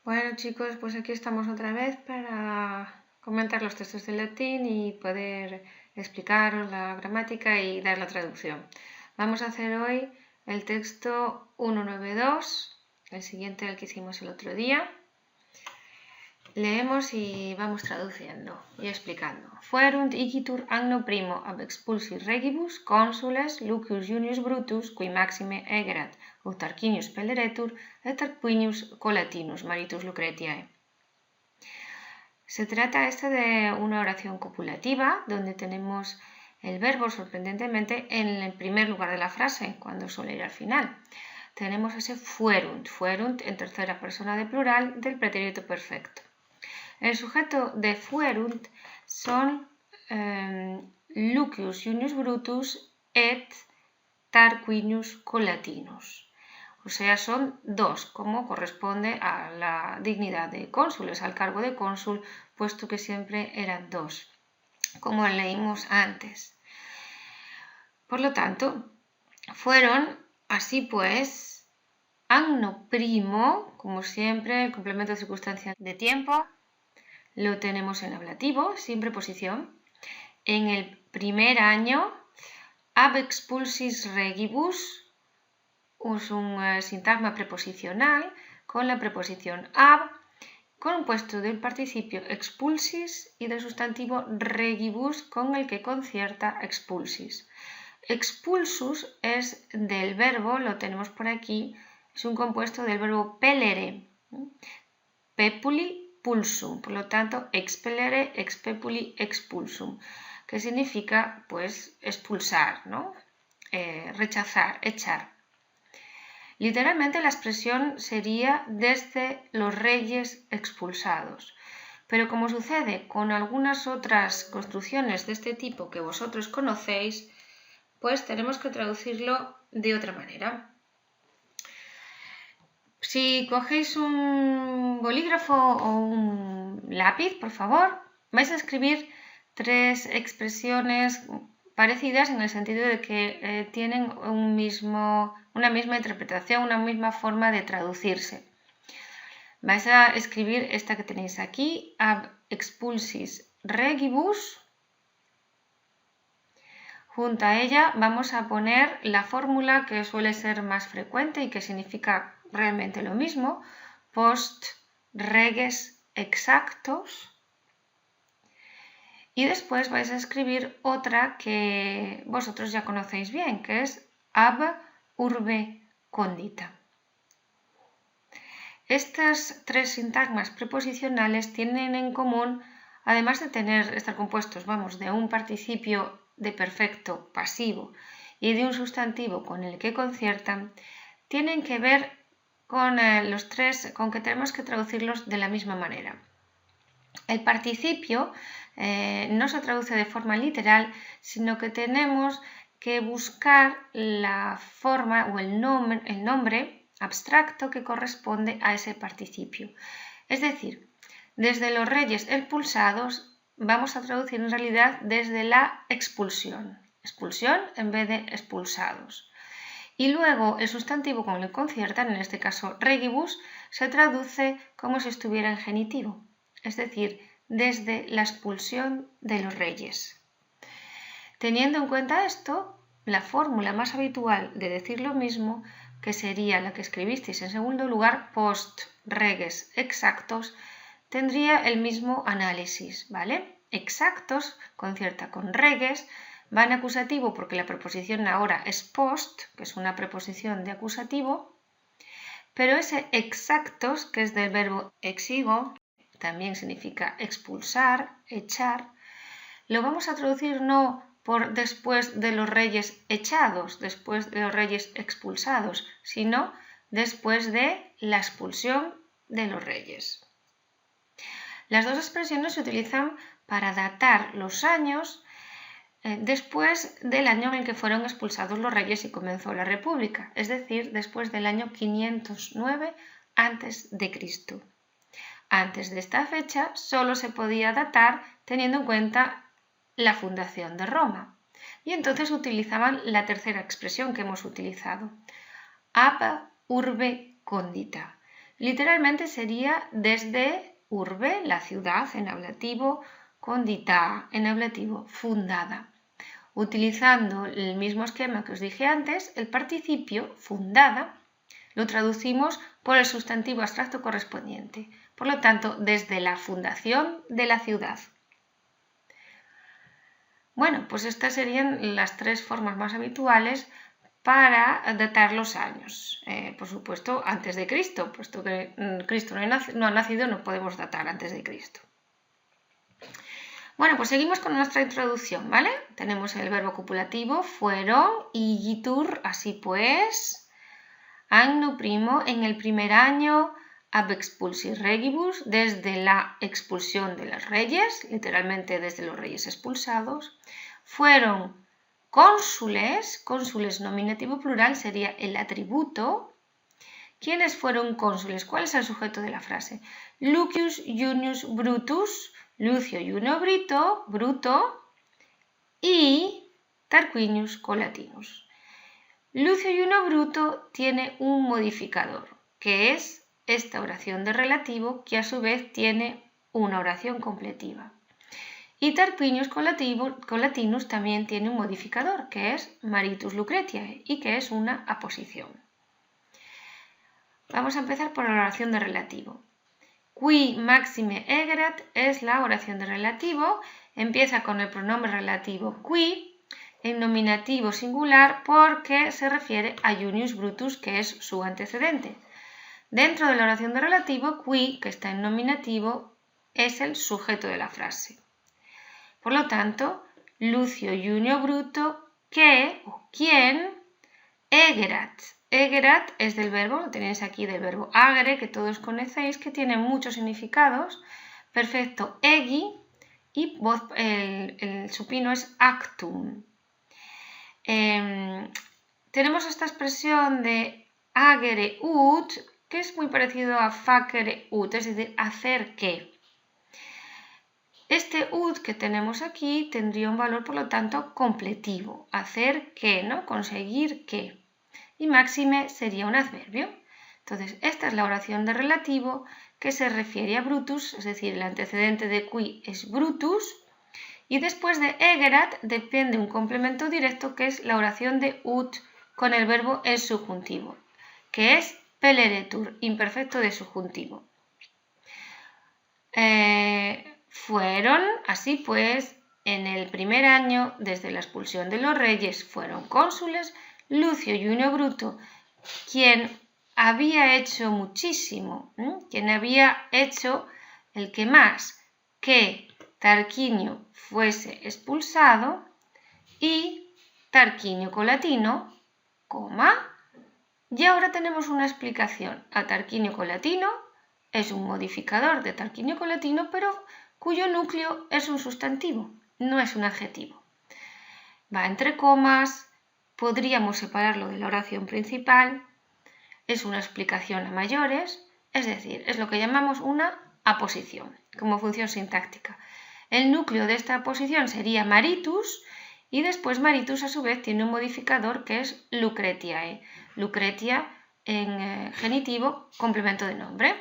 Bueno chicos, pues aquí estamos otra vez para comentar los textos de latín y poder explicaros la gramática y dar la traducción. Vamos a hacer hoy el texto 192, el siguiente al que hicimos el otro día. Leemos y vamos traduciendo y explicando. Fuerunt igitur anno primo ab expulsi regibus consules Lucius Junius Brutus, qui maxime egerat, ut Tarquinius peleretur, et Tarquinius Colatinus, maritus Lucretiae. Se trata de una oración copulativa donde tenemos el verbo sorprendentemente en el primer lugar de la frase, cuando suele ir al final. Tenemos ese fuerunt en tercera persona de plural del pretérito perfecto. El sujeto de fuerunt son Lucius Junius Brutus et Tarquinius Colatinus. O sea, son dos, como corresponde a la dignidad de cónsules, al cargo de cónsul, puesto que siempre eran dos, como leímos antes. Por lo tanto, fueron, así pues, anno primo, como siempre, el complemento circunstancial de tiempo, lo tenemos en ablativo, sin preposición. En el primer año, ab expulsis regibus, es un sintagma preposicional con la preposición ab, compuesto del participio expulsis y del sustantivo regibus con el que concierta expulsis. Expulsus es del verbo, lo tenemos por aquí, es un compuesto del verbo pelere, pepuli pulsum, por lo tanto expellere, expepuli expulsum, que significa pues expulsar, ¿no? Rechazar, echar. Literalmente la expresión sería desde los reyes expulsados, pero como sucede con algunas otras construcciones de este tipo que vosotros conocéis, pues tenemos que traducirlo de otra manera. Si cogéis un bolígrafo o un lápiz, por favor, vais a escribir tres expresiones parecidas en el sentido de que tienen una misma interpretación, una misma forma de traducirse. Vais a escribir esta que tenéis aquí, ab expulsis regibus. Junto a ella vamos a poner la fórmula que suele ser más frecuente y que significa realmente lo mismo, post reges exactos. Y después vais a escribir otra que vosotros ya conocéis bien, que es ab urbe condita. Estas tres sintagmas preposicionales tienen en común, además de estar compuestos, de un participio de perfecto pasivo y de un sustantivo con el que conciertan, tienen que ver con los tres, con que tenemos que traducirlos de la misma manera. El participio no se traduce de forma literal, sino que tenemos que buscar la forma o el nombre abstracto que corresponde a ese participio. Es decir, desde los reyes expulsados vamos a traducir en realidad desde la expulsión. Expulsión en vez de expulsados. Y luego el sustantivo con el que conciertan, en este caso regibus, se traduce como si estuviera en genitivo, es decir, desde la expulsión de los reyes. Teniendo en cuenta esto, la fórmula más habitual de decir lo mismo, que sería la que escribisteis en segundo lugar, post reges exactos, tendría el mismo análisis, ¿vale? Exactos concierta con reges, va en acusativo porque la preposición ahora es post, que es una preposición de acusativo, pero ese exactos, que es del verbo exigo, también significa expulsar, echar, lo vamos a traducir no por después de los reyes echados, después de los reyes expulsados, sino después de la expulsión de los reyes. Las dos expresiones se utilizan para datar los años después del año en el que fueron expulsados los reyes y comenzó la República, es decir, después del año 509 a.C. Antes de esta fecha solo se podía datar teniendo en cuenta la fundación de Roma. Y entonces utilizaban la tercera expresión que hemos utilizado, ab urbe condita, Literalmente sería desde urbe, la ciudad, en ablativo, condita, en ablativo, fundada. Utilizando el mismo esquema que os dije antes, el participio fundada lo traducimos por el sustantivo abstracto correspondiente. Por lo tanto, desde la fundación de la ciudad. Bueno, pues estas serían las tres formas más habituales para datar los años. Por supuesto, antes de Cristo, puesto que Cristo no ha nacido, no podemos datar antes de Cristo. Bueno, pues seguimos con nuestra introducción, ¿vale? Tenemos el verbo copulativo, fueron, igitur, así pues, anno primo, en el primer año, ab expulsi regibus, desde la expulsión de los reyes, literalmente desde los reyes expulsados, fueron cónsules, cónsules nominativo plural sería el atributo. ¿Quiénes fueron cónsules? ¿Cuál es el sujeto de la frase? Lucius Junius Brutus, Lucio Junio Bruto y Tarquinius Colatinus. Lucio Junio Bruto tiene un modificador, que es esta oración de relativo, que a su vez tiene una oración completiva. Y Tarquinius Colatinus también tiene un modificador, que es Maritus Lucretiae, y que es una aposición. Vamos a empezar por la oración de relativo. Qui maxime egerat es la oración de relativo, empieza con el pronombre relativo qui, en nominativo singular porque se refiere a Junius Brutus, que es su antecedente. Dentro de la oración de relativo, qui, que está en nominativo, es el sujeto de la frase. Por lo tanto, Lucio Junio Bruto, que o quien, egerat. Egerat es del verbo, lo tenéis aquí del verbo agere, que todos conocéis, que tiene muchos significados. Perfecto, egi, y el supino es actum. Tenemos esta expresión de agere ut, que es muy parecido a facere ut, es decir, hacer qué. Este ut que tenemos aquí tendría un valor, por lo tanto, completivo. Hacer qué, ¿no? Conseguir qué. Y máxime sería un adverbio. Entonces, esta es la oración de relativo que se refiere a Brutus, es decir, el antecedente de qui es Brutus, y después de egerat depende un complemento directo que es la oración de ut con el verbo el subjuntivo, que es peleretur, imperfecto de subjuntivo. Fueron, así pues, en el primer año, desde la expulsión de los reyes, fueron cónsules Lucio Junio Bruto, quien había hecho muchísimo, quien había hecho el que más, que Tarquinio fuese expulsado, y Tarquinio Colatino, y ahora tenemos una explicación. A Tarquinio Colatino es un modificador de Tarquinio Colatino, pero cuyo núcleo es un sustantivo, no es un adjetivo. Va entre comas. Podríamos separarlo de la oración principal, es una explicación a mayores, es decir, es lo que llamamos una aposición, como función sintáctica. El núcleo de esta aposición sería Maritus, y después Maritus a su vez tiene un modificador que es Lucretiae. Lucretia en genitivo, complemento de nombre,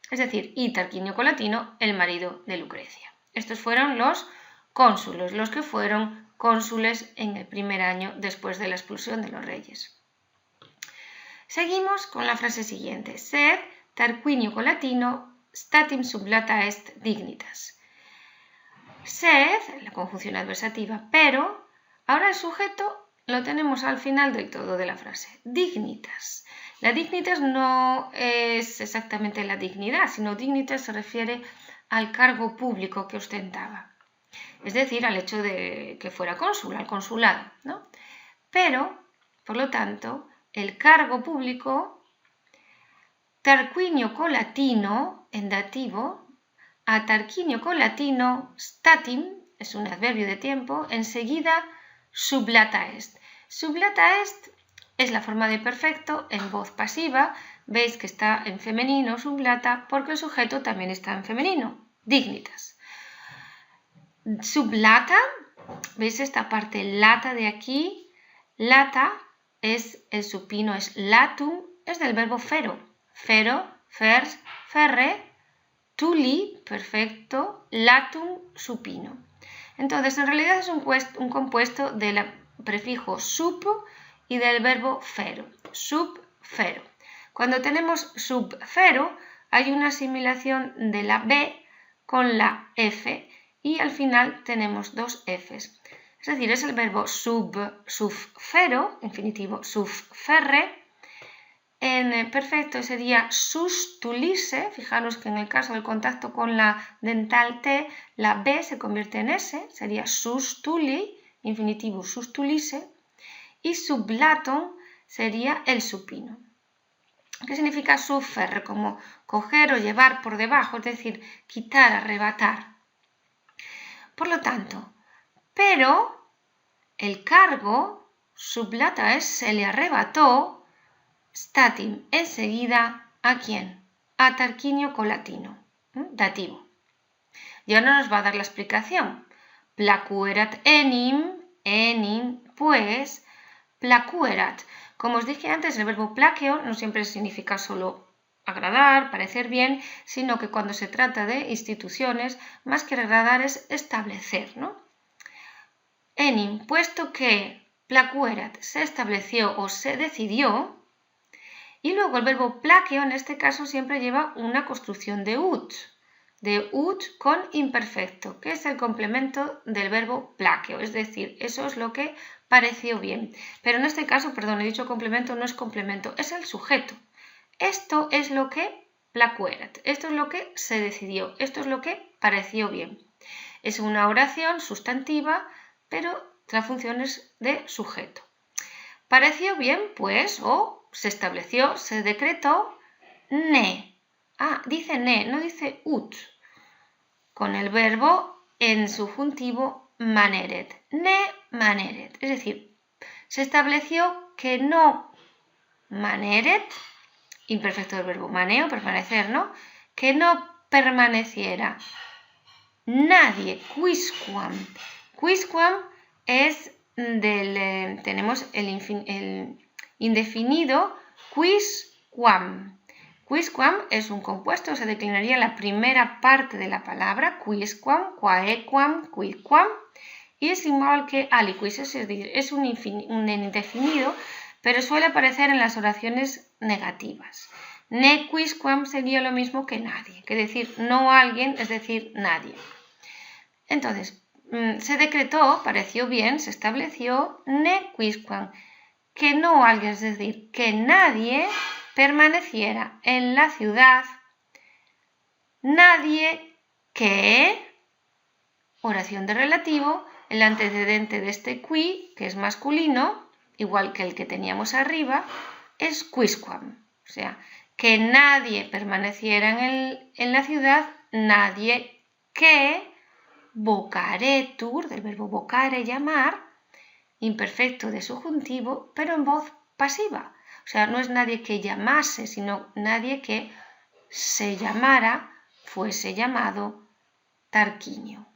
es decir, y Tarquinio Colatino, el marido de Lucrecia. Estos fueron los cónsules, los que fueron cónsules en el primer año después de la expulsión de los reyes. Seguimos con la frase siguiente. Sed Tarquinio Colatino statim sublata est dignitas. Sed, la conjunción adversativa, pero ahora el sujeto lo tenemos al final del todo de la frase. Dignitas. La dignitas no es exactamente la dignidad, sino dignitas se refiere al cargo público que ostentaba. Es decir, al hecho de que fuera cónsul, al consulado, ¿no? Pero, por lo tanto, el cargo público, Tarquinio Colatino, en dativo, a Tarquinio Colatino, statim, es un adverbio de tiempo, enseguida sublata est. Sublata est es la forma de perfecto en voz pasiva, veis que está en femenino, sublata, porque el sujeto también está en femenino, dignitas. Sublata, ¿veis esta parte lata de aquí? Lata es el supino, es latum, es del verbo fero. Fero fers, ferre, tuli, perfecto, latum, supino. Entonces, en realidad es un compuesto del prefijo sub y del verbo fero, sub-fero. Cuando tenemos sub-fero, hay una asimilación de la B con la F y al final tenemos dos Fs. Es decir, es el verbo sub-fero, infinitivo sub-ferre. En perfecto sería sustulise. Fijaros que en el caso del contacto con la dental T, la B se convierte en S, sería sustuli, infinitivo sustulise. Y sublatum sería el supino. ¿Qué significa subferre? Como coger o llevar por debajo, es decir, quitar, arrebatar. Por lo tanto, pero el cargo, sublataes, se le arrebató, statim, enseguida, ¿a quién? A Tarquinio Colatino, dativo. Y ahora nos va a dar la explicación. Placuerat enim, pues, placuerat. Como os dije antes, el verbo plaqueo no siempre significa solo agradar, parecer bien, sino que cuando se trata de instituciones, más que agradar es establecer, ¿no? Enim, puesto que placuerat se estableció o se decidió, y luego el verbo plaqueo en este caso siempre lleva una construcción de ut con imperfecto, que es el complemento del verbo plaqueo, es decir, eso es lo que pareció bien. Pero en este caso, perdón, he dicho complemento, no es complemento, es el sujeto. Esto es lo que placuerat, esto es lo que se decidió, esto es lo que pareció bien. Es una oración sustantiva, pero la función es de sujeto. Pareció bien, pues, o se estableció, se decretó, ne. Ah, dice ne, no dice ut. Con el verbo en subjuntivo maneret. Ne maneret. Es decir, se estableció que no maneret, imperfecto del verbo maneo, permanecer, ¿no? Que no permaneciera nadie, quisquam. Quisquam es tenemos el indefinido quisquam. Quisquam es un compuesto, se declinaría la primera parte de la palabra, quisquam, quaequam, quidquam, y es igual que aliquis, es decir, es un indefinido, pero suele aparecer en las oraciones negativas. Ne quisquam sería lo mismo que nadie, que decir no alguien, es decir, nadie. Entonces, se decretó, pareció bien, se estableció, ne quisquam, que no alguien, es decir, que nadie permaneciera en la ciudad, nadie que, oración de relativo, el antecedente de este qui, que es masculino, igual que el que teníamos arriba, es quisquam, o sea, que nadie permaneciera en la ciudad, nadie que vocaretur, del verbo vocare, llamar, imperfecto de subjuntivo, pero en voz pasiva. O sea, no es nadie que llamase, sino nadie que se llamara, fuese llamado Tarquinio.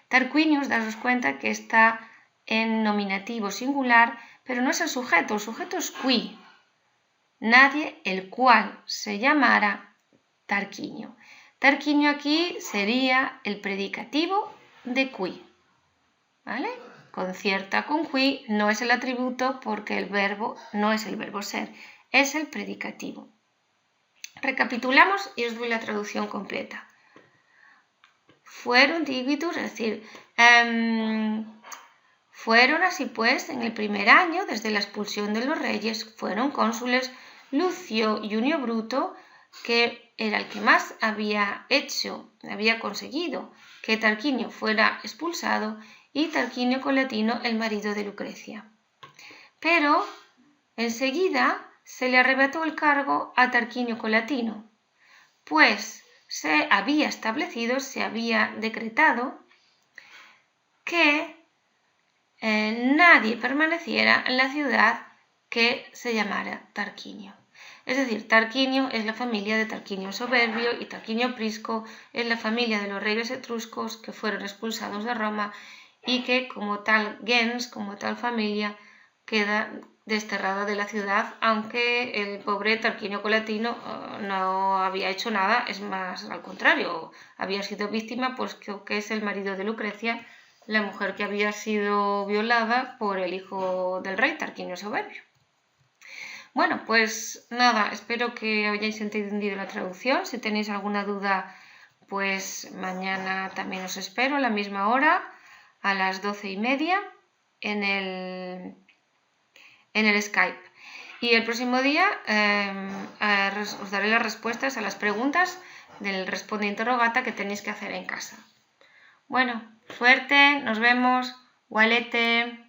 Tarquinio, os daros cuenta que está en nominativo singular, pero no es el sujeto es qui. Nadie el cual se llamara Tarquinio. Tarquinio aquí sería el predicativo de qui, ¿vale? Concierta con qui no es el atributo porque el verbo no es el verbo ser, es el predicativo. Recapitulamos y os doy la traducción completa. Fueron digitus, es decir, fueron así pues en el primer año, desde la expulsión de los reyes, fueron cónsules Lucio Junio Bruto, que era el que más había conseguido que Tarquinio fuera expulsado, y Tarquinio Colatino, el marido de Lucrecia. Pero enseguida se le arrebató el cargo a Tarquinio Colatino, pues se había establecido, se había decretado que nadie permaneciera en la ciudad que se llamara Tarquinio. Es decir, Tarquinio es la familia de Tarquinio Soberbio y Tarquinio Prisco es la familia de los reyes etruscos que fueron expulsados de Roma y que como tal gens, como tal familia, queda desterrada de la ciudad, aunque el pobre Tarquinio Colatino no había hecho nada, es más, al contrario, había sido víctima, pues que es el marido de Lucrecia, la mujer que había sido violada por el hijo del rey, Tarquinio Soberbio. Bueno, pues nada, espero que hayáis entendido la traducción. Si tenéis alguna duda, pues mañana también os espero a la misma hora, a las 12:30, en el Skype. Y el próximo día os daré las respuestas a las preguntas del Responde Interrogata que tenéis que hacer en casa. Bueno, suerte, nos vemos, gualete.